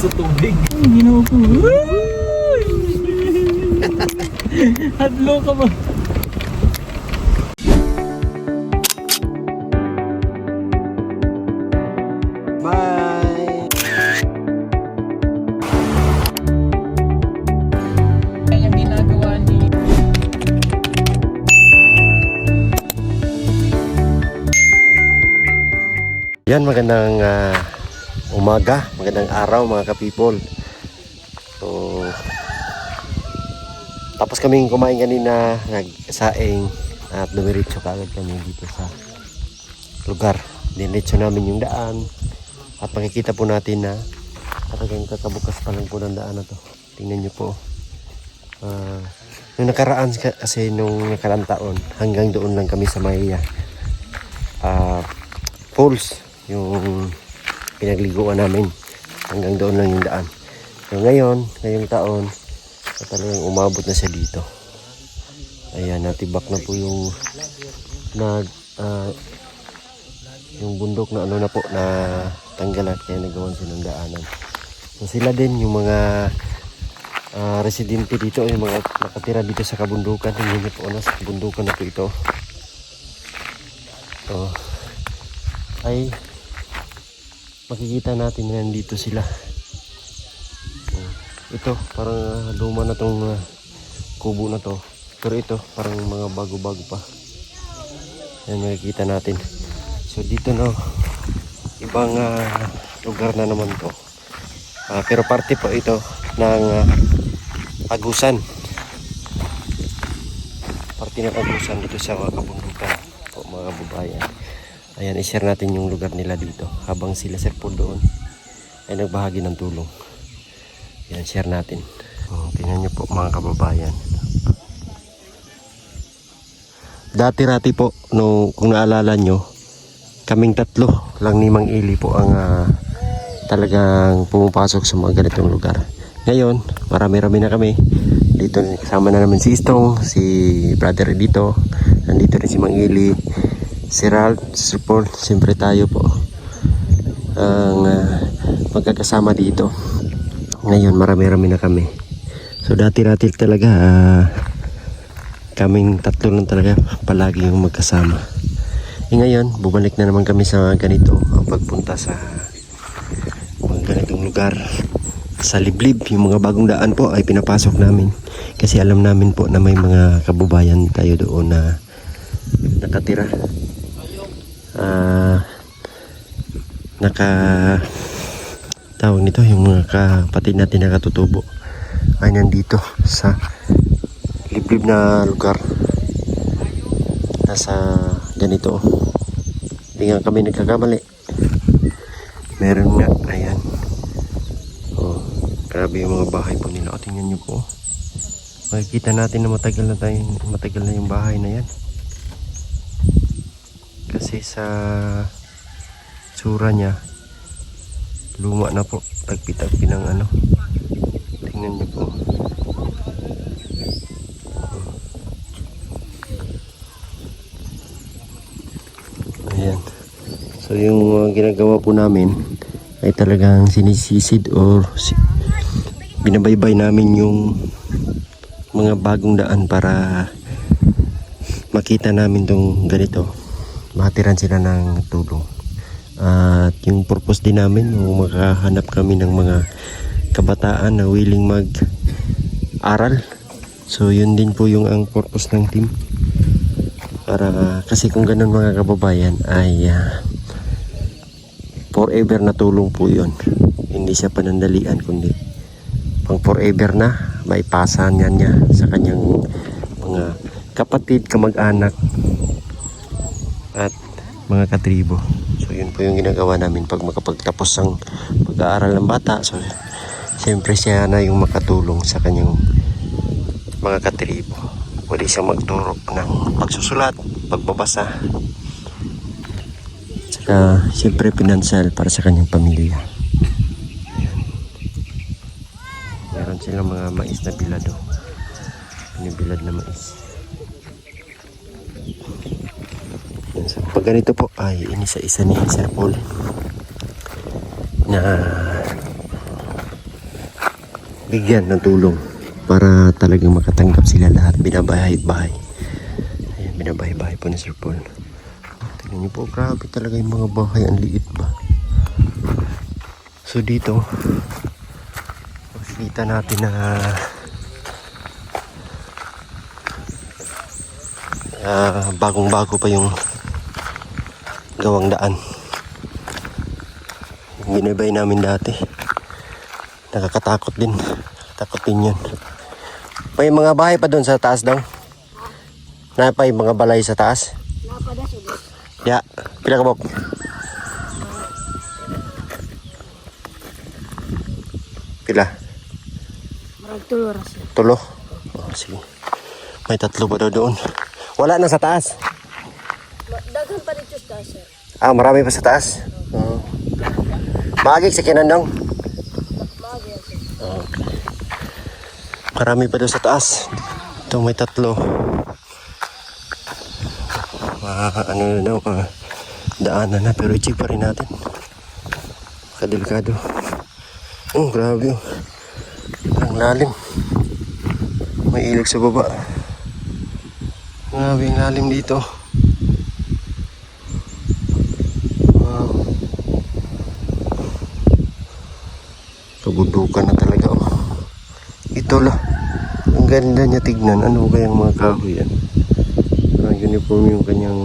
Sa tubig. Ginawa ko. Hadlo ka ba? Bye! Yung ginagawa ni... Yan, magandang umaga, magandang araw mga ka-people. So, tapos kaming kumain kanina, nagsaing at dumiretso kagad kami dito sa lugar. Diretso namin yung daan at makikita po natin na talagang kakabukas pa lang po ng daan na to. Tingnan nyo po. Nung nakaraan kasi nung nakaraang taon, hanggang doon lang kami sa may falls, yung pinagliguan namin, hanggang doon lang yung daan. So ngayong taon, talagang umabot na siya dito. Ayan, natibak na po yung yung bundok na ano na po na tanggalan, kaya nagawan siya ng daanan. So sila din yung mga residente dito, yung mga nakatira dito sa kabundukan. Tingnan niyo po, sa kabundukan na po ito. So, ay makikita natin na nandito sila. Ito parang luma na tong kubo na to, pero ito parang mga bago-bago pa. Yan, makikita natin. So dito no, ibang lugar na naman to, pero parte po ito ng Agusan. Parte ng Agusan dito sa mga kabundukan po mga kababayan. Ayan, i-share natin yung lugar nila dito habang sila sir po doon ay nagbahagi ng tulong. Ayan, share natin. Tingnan nyo po mga kababayan. Dati-rati po, kung naalala nyo, kaming tatlo lang ni Mang Eli po ang talagang pumapasok sa mga ganitong lugar. Ngayon, marami-rami na kami. Dito kasama na namin si Istong, si brother dito. Nandito rin si Mang Eli, si Ralph, si Paul, siyempre tayo po ang magkakasama dito. Ngayon marami-rami na kami. So dati-dati talaga kaming tatlo lang talaga palagi yung magkasama. Ngayon bumalik na naman kami sa ganito, ang pagpunta sa mga ganitong lugar. Sa liblib, yung mga bagong daan po ay pinapasok namin kasi alam namin po na may mga kababayan tayo doon na nakatira. Tawag nito, yung mga kapatid natin na katutubo ay nandito sa liblib na lugar, nasa ganito. Hindi nga kami nagkakamali, meron nga. Ayan, grabe yung mga bahay po nila. Tingnan nyo po, makikita natin na matagal na yung bahay na yan. Kasi sa tsura niya, luma na po, tagpi-tagpi ng ano. Tingnan niyo po. Ayan. So yung ginagawa po namin ay talagang sinisisid or binabaybay namin yung mga bagong daan para makita namin tong ganito, matiran sila ng tulong. At yung purpose din namin, makahanap kami ng mga kabataan na willing mag-aral. So yun din po yung ang purpose ng team, para kasi kung ganun mga kababayan ay forever na tulong po yun. Hindi siya panandalian, kundi pang forever na maipasa niya sa kanyang mga kapatid, kamag-anak at mga katribo. So yun po yung ginagawa namin pag makapagtapos ng pag-aaral ng bata. So siyempre siya na yung makatulong sa kanyang mga katribo. Pwede siyang magturo ng pagsusulat, pagbabasa, saka siyempre pinansyal para sa kanyang pamilya. Ayan. Meron silang mga mais na bilado, binibilad na mais. So, pag ganito po ay inisa-isa ni Sir Paul na bigyan ng tulong para talagang makatanggap sila lahat. Binabahay-bahay. Ayan, binabahay-bahay po ni Sir Paul. Tingnan niyo po, grabe talaga yung mga bahay. Ang liit ba? So dito, makikita natin na bagong-bago pa yung gawang daan. Yung ginabay namin dati. Nakakatakot din. Takot din yun. May mga bahay pa doon sa taas daw. Napay mga balay sa taas. Ya, pila ka bok. Pila? Marag tulo ra siya. Tulo? Oh, sige. May 3 pa daw doon. Wala na sa taas. Daghan pa dito sa taas, sir. Ah, marami pa sa taas? Oo. Maagig sa kinandong? Magi yan, sir. Okay. Marami pa daw sa taas. Ito may 3. Ano na daw, daanan na. Pero i-check pa rin natin. Kadelikado. Grabe. Ang lalim. May ilag sa baba. Grabe ang lalim dito. Wow. Kabundukan na talaga. Ito lah. Ang ganda niya tignan. Ano kayang mga kahoy yan? Parang uniform yung kanyang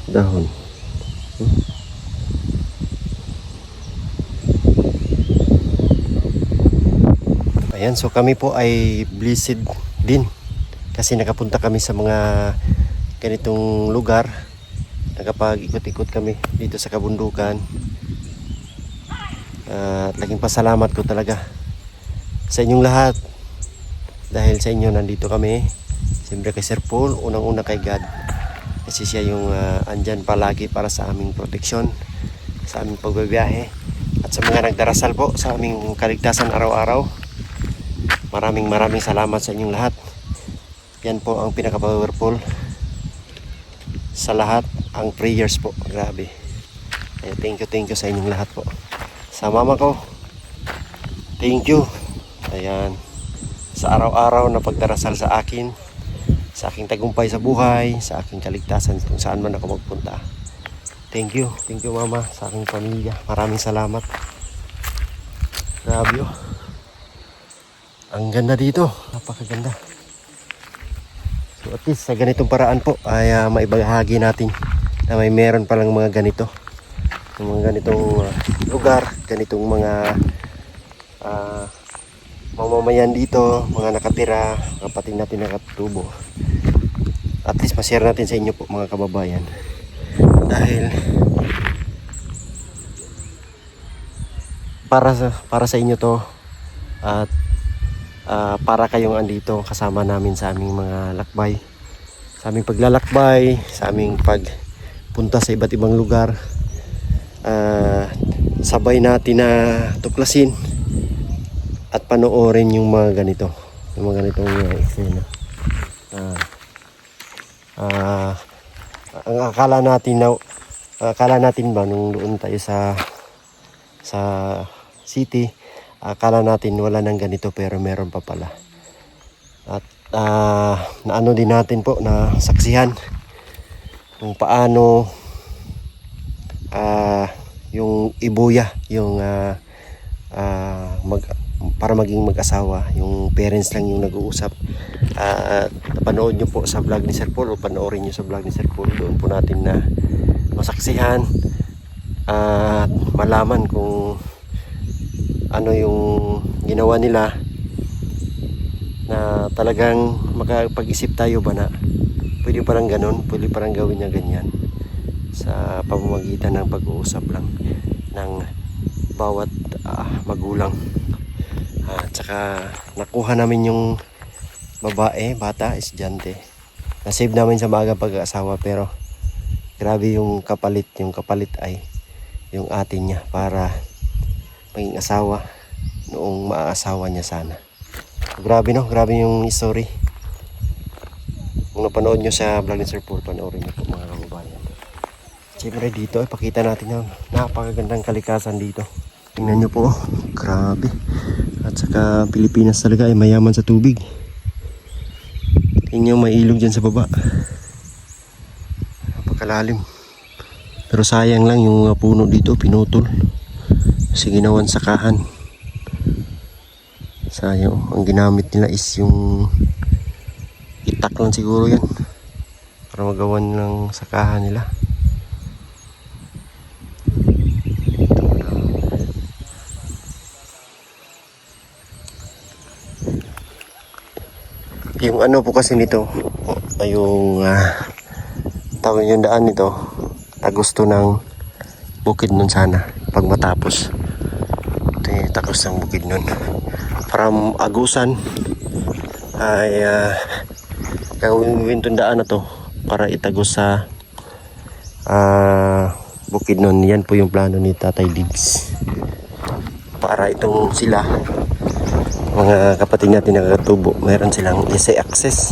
dahon. Ayan, so kami po ay blessed din. Kasi nakapunta kami sa mga ganitong lugar. Nakapag-ikot-ikot kami dito sa kabundukan. At laging pasalamat ko talaga sa inyong lahat. Dahil sa inyo nandito kami. Siyempre kay Sir Paul, unang-una kay God. Kasi siya yung andyan palagi para sa aming proteksyon, sa aming pagbabiyahe. At sa mga nagdarasal po sa aming kaligtasan araw-araw. Maraming salamat sa inyong lahat. Yan po ang pinaka-powerful sa lahat, ang prayers po. Grabe. Thank you sa inyong lahat po. Sa mama ko, thank you. Ayan. Sa araw-araw na pagdarasal sa akin, sa aking tagumpay sa buhay, sa aking kaligtasan kung saan man ako magpunta. Thank you mama, sa aking pamilya. Maraming salamat. Grabe oh. Ang ganda dito, napakaganda. So at least sa ganitong paraan po ay maibahagi natin na may meron palang mga ganito. Yung mga ganitong lugar, ganitong mga mamamayan dito, mga nakatira, kapatid natin nakatubo. At least ma-share natin sa inyo po mga kababayan. Dahil para sa inyo to at para kayong andito kasama namin sa aming mga lakbay, sa aming paglalakbay, sa aming pagpunta sa iba't ibang lugar. Sabay natin na tuklasin at panoorin yung mga ganito, yung mga ganitong eksena. Ang akala natin ba nung doon tayo sa city, akala natin wala nang ganito, pero meron pa pala. At naano din natin po na saksihan kung paano yung ibuya, yung para maging mag-asawa, yung parents lang yung nag-uusap. Napanood nyo po sa vlog ni Sir Paul, o panoorin nyo sa vlog ni Sir Paul. Doon po natin na masaksihan at malaman kung ano yung ginawa nila, na talagang makapag-isip tayo ba na pwede parang ganun, pwede parang gawin niya ganyan sa pamamagitan ng pag-uusap lang ng bawat magulang. At saka nakuha namin yung bata, estudyante. Na-save namin sa maagang pag-aasawa, pero grabe yung kapalit ay yung atin niya para maging asawa noong maaasawa niya sana. Grabe no, grabe yung story. Kung napanood nyo sa vlog ni Sir Paul, panoorin nyo po mga kababayan. Siyempre dito, pakita natin yung napakagandang kalikasan dito. Tingnan nyo po, grabe. At saka Pilipinas talaga ay mayaman sa tubig. Tingnan nyo, may ilog dyan sa baba. Napakalalim. Pero sayang lang yung mga puno dito pinutol. Kasi ginawan sakahan. Sayang, ang ginamit nila is yung itak lang siguro yan. Para magawan ng sakahan nila. Yung ano po kasi nito ay yung tawag yung daan nito tagos to ng bukid nun sana pag matapos. Ito yung tagos ng bukid nun. From Agusan ay gawin itong daan na to para itagos sa bukid nun. Yan po yung plano ni Tatay Diggs para itong sila mga kapatid natin na katubo, mayroon silang easy access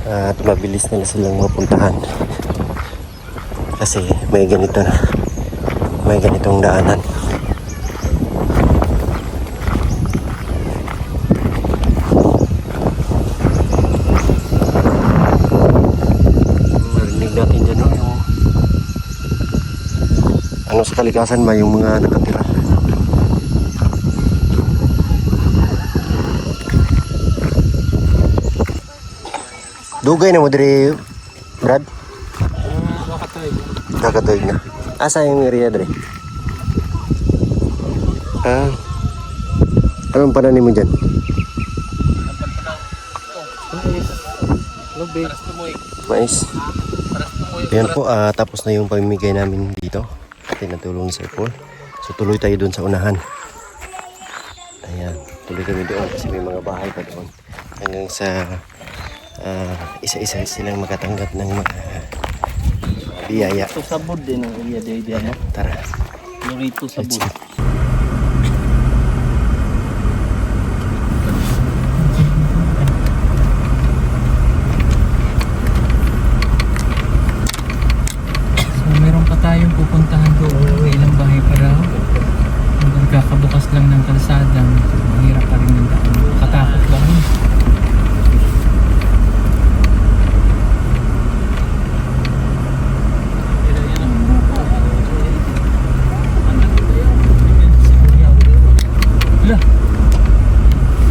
at mabilis nila silang mapuntahan kasi may ganitong daanan. Marinig natin dyan yung ano sa kalikasan ba yung mga nakatira. Dugay na mo diri, Brad? Kakatoy na. Asa yung area diri? Anong pananim mo dyan? Mais. Ayan po, tapos na yung pamimigay namin dito. Tinatulong ni Sir Paul. So tuloy tayo doon sa unahan. Ayan, tuloy kami doon kasi may mga bahay pa doon. Hanggang sa isa-isa silang makatanggap ng mga biyaya. Ito sabod din ang area dito, ano? Tara. Yung ito sabod. So meron pa tayong pupuntahan doon. Ilang bahay pa daw. Hanggang kakabukas lang ng kalsada. Mahirap pa rin yung daan. Katakot lang yun.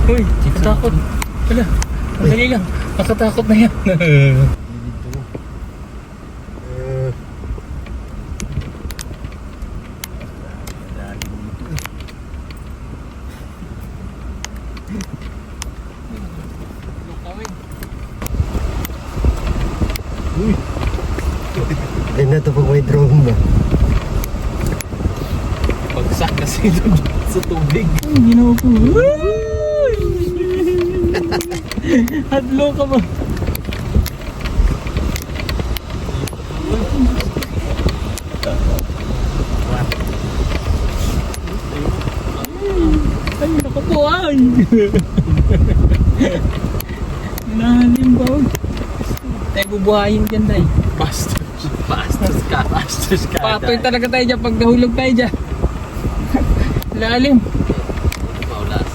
Uy, nakatakot. Wala, madali lang. Nakatakot na yan. Ay na ito pag may drone ba? Pagsak kasi doon sa tubig. Hindi na ako. Hadlo ka ba? Ay, naku po ay! Lalim ba? Tayo bubuhayin dyan, Day. Bastos ka. Patoy talaga tayo dyan pag nahulog tayo dyan. Lalim. Paulas.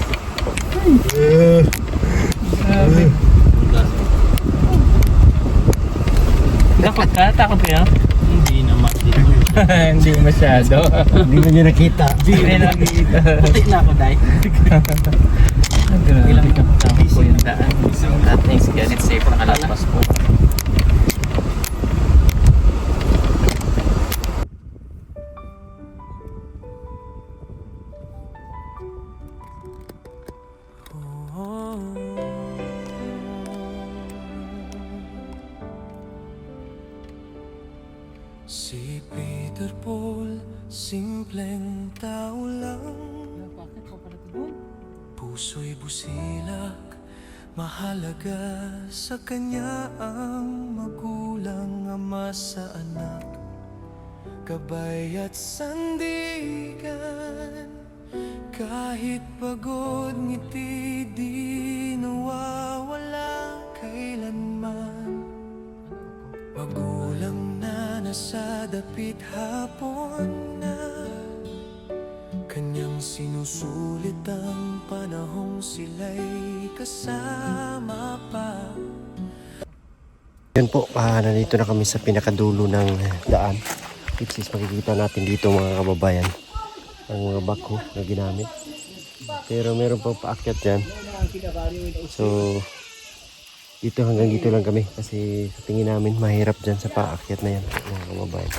Grabe. Dapat ka? Takot ka? Hindi naman. Hindi masyado. Hindi mo niya nakita. Hindi nakikita. Putik na ako, Day. Ilang takot po yung daan. At least get it safe na kalaspas po. Si Peter Paul, simpleng tao lang. Puso'y busilak, mahalaga sa kanya ang magulang, ama sa anak, gabay at sandigan. Kahit pagod, ngiti di nawawala kailanman. Magulang na nasa dapit hapon na, kanyang sinusulit ang panahong sila'y kasama pa. Yun po, nandito na kami sa pinakadulo ng daan. Which is makikita natin dito mga kababayan ang mga bako na ginamit. Pero meron pang paakyat dyan. So, dito hanggang dito lang kami kasi sa tingin namin mahirap dyan sa paakyat na yan mga kababayan.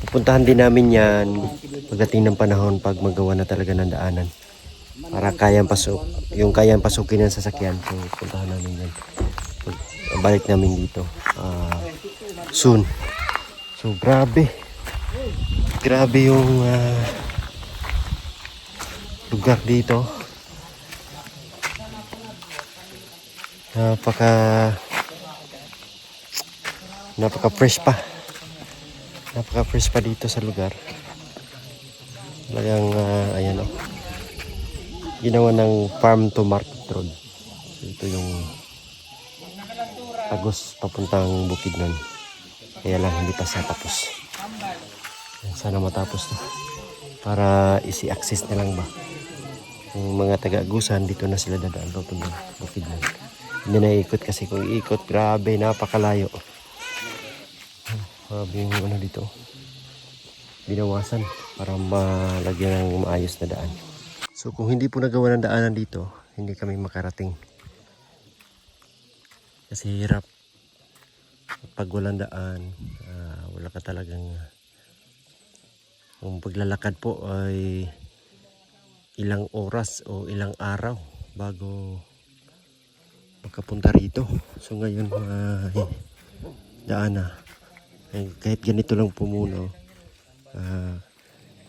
Pupuntahan din namin yan pagdating ng panahon pag magawa na talaga ng daanan. Para kayang yung kayang pasukin ng sasakyan. So, puntahan namin yan. Balik namin dito soon. So grabe yung lugar dito. Napaka fresh pa dito sa lugar. Talagang ayan o, ginawa ng farm to market road. So, ito yung Agos papuntang Bukidnon. Kaya lang hindi pa siya tapos. Sana matapos to para isi-access na lang ba yung mga taga-Agusan. Dito na sila dadaan papuntang Bukidnon. Hindi na ikot kasi kung iikot, grabe, napakalayo. Grabe yung ano dito, binawasan para malagyan ng maayos na daan. So kung hindi po nagawa ng daanan dito, hindi kami makarating. Kasi hirap pag walang daan, wala ka talagang kung paglalakad po ay ilang oras o ilang araw bago makapunta rito. So ngayon daan na kahit ganito lang po muna,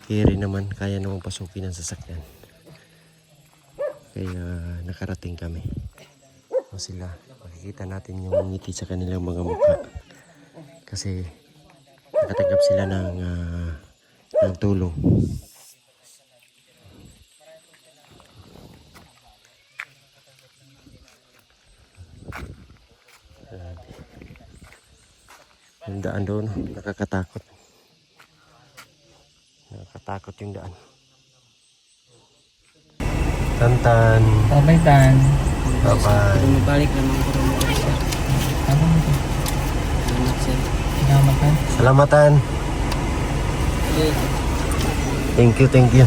carry naman, kaya naman pasukin ng sasakyan. Kaya nakarating kami. O sila, makikita natin yung ngiti sa kanilang mga mukha kasi nakatanggap sila ng tulong. Yung daan doon, nakakatakot yung daan. Tantan, Bye-bye, Tan. bye-bye. Bumabalik naman ko rin mga sir. Ano mo ito? Salamat sir. Salamat, Tan. Salamatan. Okay. Thank you.